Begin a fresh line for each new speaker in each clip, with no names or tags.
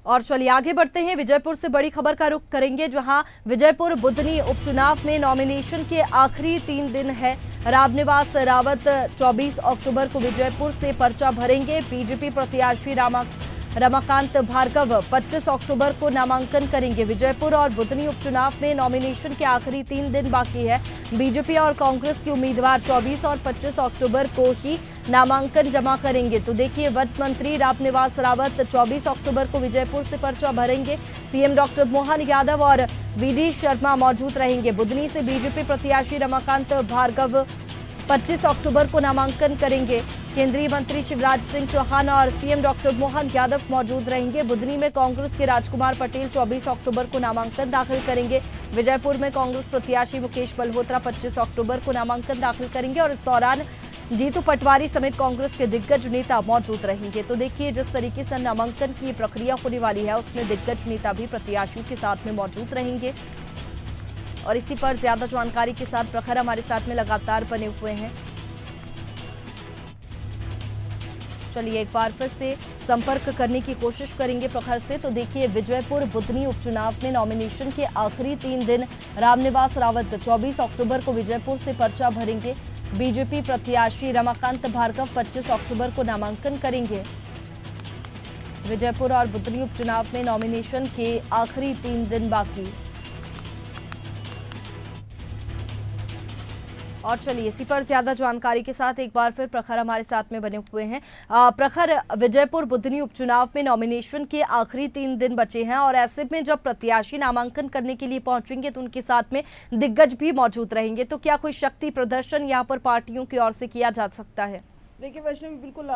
और चलिए आगे बढ़ते हैं। विजयपुर से बड़ी खबर का रुख करेंगे, जहां विजयपुर बुधनी उपचुनाव में नॉमिनेशन के आखिरी 3 दिन है। रामनिवास रावत 24 अक्टूबर को विजयपुर से पर्चा भरेंगे। बीजेपी प्रत्याशी रमाकांत भार्गव 25 अक्टूबर को नामांकन करेंगे। विजयपुर और बुधनी उपचुनाव में नॉमिनेशन के आखिरी 3 दिन बाकी है। बीजेपी और कांग्रेस के उम्मीदवार 24 और 25 अक्टूबर को ही नामांकन जमा करेंगे। तो देखिए, वन मंत्री रामनिवास रावत 24 अक्टूबर को विजयपुर से पर्चा भरेंगे। सीएम डॉक्टर मोहन यादव और वीडी शर्मा मौजूद रहेंगे। बुधनी से बीजेपी प्रत्याशी रमाकांत भार्गव 25 अक्टूबर को नामांकन करेंगे। केंद्रीय मंत्री शिवराज सिंह चौहान और सीएम डॉक्टर मोहन यादव मौजूद रहेंगे। बुधनी में कांग्रेस के राजकुमार पटेल 24 अक्टूबर को नामांकन दाखिल करेंगे। विजयपुर में कांग्रेस प्रत्याशी मुकेश मल्होत्रा 25 अक्टूबर को नामांकन दाखिल करेंगे और इस दौरान जीतू पटवारी समेत कांग्रेस के दिग्गज नेता मौजूद रहेंगे। तो देखिए, जिस तरीके से नामांकन की प्रक्रिया होने वाली है, उसमें दिग्गज नेता भी प्रत्याशियों के साथ में मौजूद रहेंगे। और इसी पर ज्यादा जानकारी के साथ प्रखर हमारे साथ में लगातार बने हुए हैं। चलिए एक बार फिर से संपर्क करने की कोशिश करेंगे प्रखर से। तो देखिए, विजयपुर बुधनी उपचुनाव में नॉमिनेशन के आखिरी 3 दिन रामनिवास रावत 24 अक्टूबर को विजयपुर से पर्चा भरेंगे। बीजेपी प्रत्याशी रमाकांत भार्गव 25 अक्टूबर को नामांकन करेंगे। विजयपुर और बुधनी उपचुनाव में नॉमिनेशन के आखिरी 3 दिन बाकी। और चलिए इसी पर ज्यादा जानकारी के साथ एक बार फिर प्रखर हमारे साथ में बने हुए हैं। प्रखर, विजयपुर बुधनी उपचुनाव में नॉमिनेशन के आखिरी 3 दिन बचे हैं और ऐसे में जब प्रत्याशी नामांकन करने के लिए पहुंचेंगे तो उनके साथ में दिग्गज भी मौजूद रहेंगे। तो क्या कोई शक्ति प्रदर्शन यहाँ पर पार्टियों की ओर से किया जा सकता है?
देखिए वैष्णवी, बिल्कुल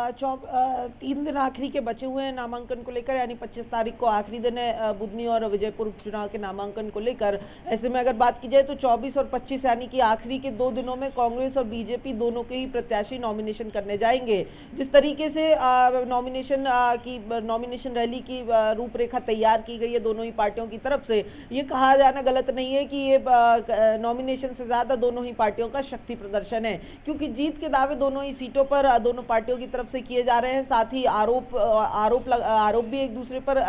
3 दिन आखिरी के बचे हुए हैं नामांकन को लेकर, यानी 25 तारीख को आखिरी दिन है बुधनी और विजयपुर उपचुनाव के नामांकन को लेकर। ऐसे में अगर बात की जाए तो 24 और 25 यानी कि आखिरी के 2 दिनों में कांग्रेस और बीजेपी दोनों के ही प्रत्याशी नॉमिनेशन करने जाएंगे। जिस तरीके से नॉमिनेशन रैली की रूपरेखा तैयार की गई है दोनों ही पार्टियों की तरफ से, ये कहा जाना गलत नहीं है कि ये नॉमिनेशन से ज़्यादा दोनों ही पार्टियों का शक्ति प्रदर्शन है, क्योंकि जीत के दावे दोनों ही सीटों पर दोनों पार्टियों की तरफ से किए जा रहे हैं। साथ ही आरोप भी एक दूसरे पर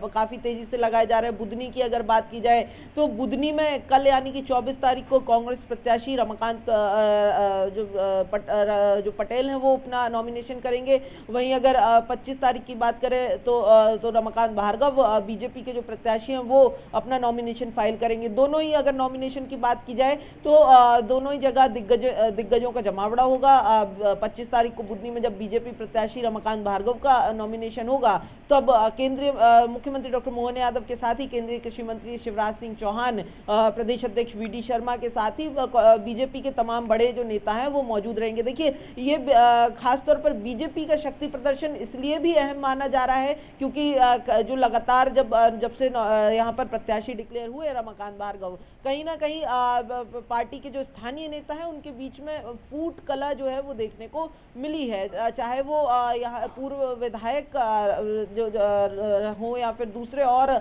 काफी तेजी से लगाए जा रहे हैं। बुधनी की अगर बात की जाए तो बुधनी में कल यानी कि 24 तारीख को कांग्रेस प्रत्याशी रमाकांत जो पटेल हैं वो अपना नॉमिनेशन करेंगे। वहीं अगर 25 तारीख की बात करें तो रमाकांत भार्गव बीजेपी के जो प्रत्याशी हैं वो अपना नॉमिनेशन फाइल करेंगे। दोनों ही अगर नॉमिनेशन की बात की जाए तो दोनों ही जगह दिग्गजों का जमावड़ा होगा। 25 तारीख को बुधनी में जब बीजेपी प्रत्याशी रमाकांत भार्गव का नॉमिनेशन होगा तब केंद्रीय मुख्यमंत्री डॉक्टर मोहन यादव के साथ ही केंद्रीय कृषि मंत्री शिवराज सिंह चौहान, प्रदेश अध्यक्ष वीडी शर्मा के साथ ही बीजेपी के तमाम बड़े जो नेता हैं वो मौजूद रहेंगे। देखिए, ये खासतौर पर बीजेपी का शक्ति प्रदर्शन इसलिए भी अहम माना जा रहा है क्योंकि जो लगातार जब से यहाँ पर प्रत्याशी डिक्लेयर हुए रमाकांत भार्गव, कहीं ना कहीं पार्टी के जो स्थानीय नेता हैं उनके बीच में फूट कला जो है वो देखने को मिली है। चाहे वो यहाँ पूर्व विधायक जो हों या फिर दूसरे और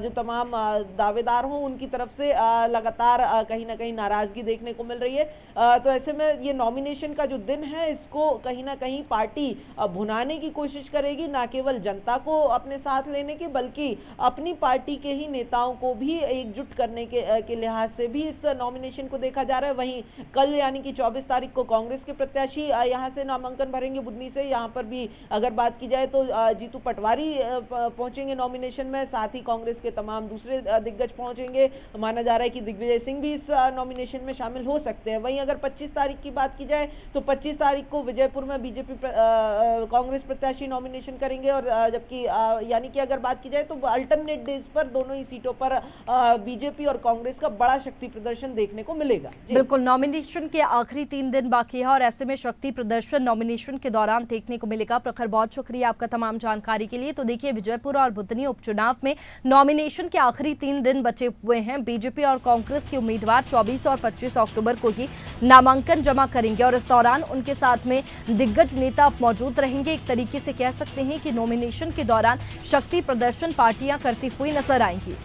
जो तमाम दावेदार हों, उनकी तरफ से लगातार कहीं ना कहीं नाराजगी देखने को मिल रही है। तो ऐसे में ये नॉमिनेशन का जो दिन है इसको कहीं ना कहीं पार्टी भुनाने की कोशिश करेगी, ना केवल जनता को अपने साथ लेने की बल्कि अपनी पार्टी के ही नेताओं को भी एकजुट करने के लिहाज से भी इस नॉमिनेशन को देखा जा रहा है। वहीं कल यानी कि 24 तारीख को कांग्रेस के प्रत्याशी यहाँ से नामांकन भरेंगे बुधनी से। यहाँ पर भी अगर बात की जाए तो जीतू पटवारी पहुंचेंगे नॉमिनेशन में, साथ ही कांग्रेस के तमाम दूसरे दिग्गज पहुंचेंगे। माना जा रहा है कि दिग्विजय सिंह भी इस नॉमिनेशन में शामिल हो सकते हैं। वहीं अगर 25 तारीख की बात की जाए तो 25 तारीख को विजयपुर में बीजेपी कांग्रेस प्रत्याशी नॉमिनेशन करेंगे और जबकि यानी कि अगर बात की जाए तो अल्टरनेट डेज पर दोनों ही सीटों पर बीजेपी और कांग्रेस का बड़ा शक्ति प्रदर्शन देखने को मिलेगा।
बिल्कुल, नॉमिनेशन के आखिरी 3 दिन बाकी है और ऐसे में शक्ति प्रदर्शन नॉमिनेशन के दौरान देखने को मिलेगा। प्रखर, बहुत शुक्रिया आपका तमाम जानकारी के लिए। तो देखिए, विजयपुर और बुधनी उपचुनाव में नॉमिनेशन के आखिरी 3 दिन बचे हुए हैं। बीजेपी और कांग्रेस के उम्मीदवार 24 और 25 अक्टूबर को ही नामांकन जमा करेंगे और इस दौरान उनके साथ में दिग्गज नेता मौजूद रहेंगे। एक तरीके से कह सकते हैं कि नॉमिनेशन के दौरान शक्ति प्रदर्शन पार्टियां करती हुई नजर आएंगी।